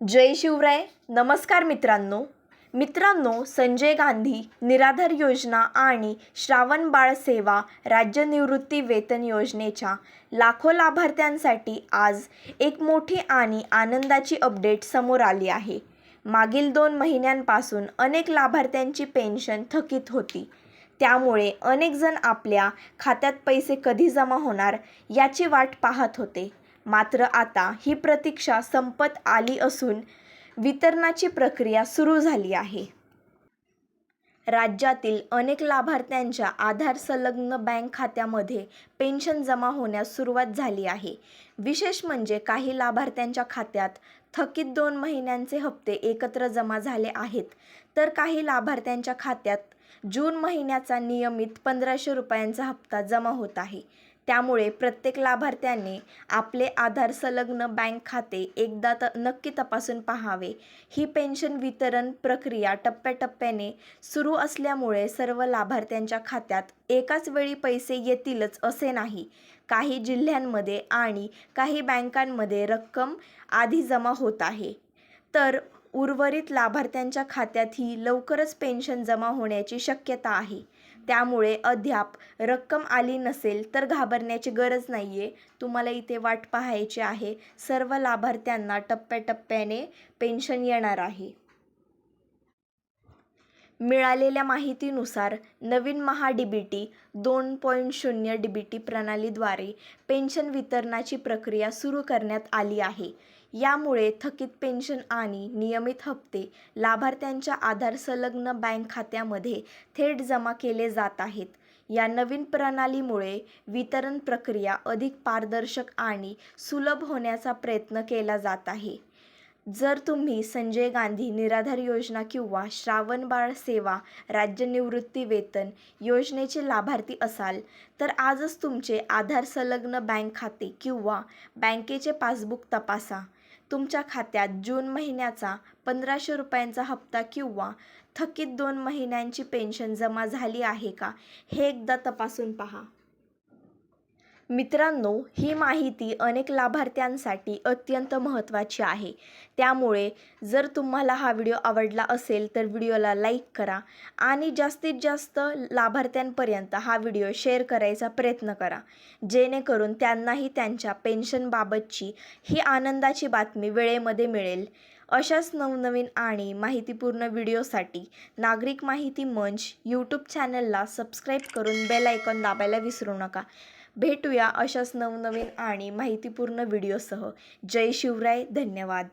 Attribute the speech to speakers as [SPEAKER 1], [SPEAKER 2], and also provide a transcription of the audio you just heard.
[SPEAKER 1] जय शिवराय. नमस्कार मित्रांनो, संजय गांधी निराधार योजना आणि श्रावण बाळ सेवा राज्य निवृत्ती वेतन योजनेच्या लाखो लाभार्थ्यांसाठी आज एक मोठी आणि आनंदाची अपडेट समोर आली आहे. मागील 2 महिन्यांपासून अनेक लाभार्थ्यांची पेन्शन थकीत होती. त्यामुळे अनेक जण आपल्या खात्यात पैसे कधी जमा होणार याची वाट पाहत होते. मात्र आता ही प्रतीक्षा संपत आली असून वितरणाची प्रक्रिया सुरू झाली आहे. राज्यातील अनेक लाभार्थ्यांच्या आधार संलग्न बँक खात्यामध्ये पेन्शन जमा होण्यास सुरुवात झाली आहे. विशेष म्हणजे काही लाभार्थ्यांच्या खात्यात थकीत 2 महिन्यांचे हप्ते एकत्र जमा झाले आहेत, तर काही लाभार्थ्यांच्या खात्यात जून महिन्याचा नियमित 1500 रुपयांचा हप्ता जमा होत आहे. त्यामुळे प्रत्येक लाभार्थ्याने आपले आधार संलग्न बँक खाते एकदा नक्की तपासून पाहावे. ही पेन्शन वितरण प्रक्रिया टप्प्याटप्प्याने सुरू असल्यामुळे सर्व लाभार्थ्यांच्या खात्यात एकाच वेळी पैसे येतीलच असे नाही. काही जिल्ह्यांमध्ये आणि काही बँकांमध्ये रक्कम आधी जमा होत आहे, तर उर्वरित लाभार्थ्यांच्या खात्यातही लवकरच पेन्शन जमा होण्याची शक्यता आहे. त्यामुळे अद्याप रक्कम आली नसेल तर घाबरण्याची गरज नाहीये. तुम्हाला इथे वाट पाहायची आहे. सर्व लाभार्थ्यांना टप्प्याटप्प्याने पेन्शन येणार आहे. मिळालेल्या माहितीनुसार नवीन महा-डीबीटी 2.0 डीबीटी प्रणालीद्वारे पेन्शन वितरणाची प्रक्रिया सुरू करण्यात आली आहे. यामुळे थकीत पेन्शन आणि नियमित हप्ते लाभार्थ्यांच्या आधार संलग्न बँक खात्यामध्ये थेट जमा केले जात आहेत. या नवीन प्रणालीमुळे वितरण प्रक्रिया अधिक पारदर्शक आणि सुलभ होण्याचा प्रयत्न केला जात आहे. जर तुम्ही संजय गांधी निराधार योजना किंवा श्रावण बाळ सेवा राज्य निवृत्ती वेतन योजनेचे लाभार्थी असाल, तर आजच तुमचे आधार संलग्न बँक खाते किंवा बँकेचे पासबुक तपासा. तुमच्या खात्यात जून महिन्याचा 1500 रुपयांचा हप्ता किंवा थकीत 2 महिन्यांची पेन्शन जमा झाली आहे का, हे एकदा तपासून पहा. मित्रांनो, ही माहिती अनेक लाभार्थ्यांसाठी अत्यंत महत्त्वाची आहे. त्यामुळे जर तुम्हाला हा व्हिडिओ आवडला असेल तर व्हिडिओला लाईक करा आणि जास्तीत जास्त लाभार्थ्यांपर्यंत हा व्हिडिओ शेअर करायचा प्रयत्न करा, जेणेकरून त्यांनाही त्यांच्या पेन्शनबाबतची ही आनंदाची बातमी वेळेमध्ये मिळेल. अशाच नवनवीन आणि माहितीपूर्ण व्हिडिओसाठी नागरिक माहिती मंच यूट्यूब चॅनलला सबस्क्राईब करून बेल आयकॉन दाबायला विसरू नका. भेटूया अशाच नवनवीन आणि माहितीपूर्ण व्हिडिओसह. जय शिवराय. धन्यवाद.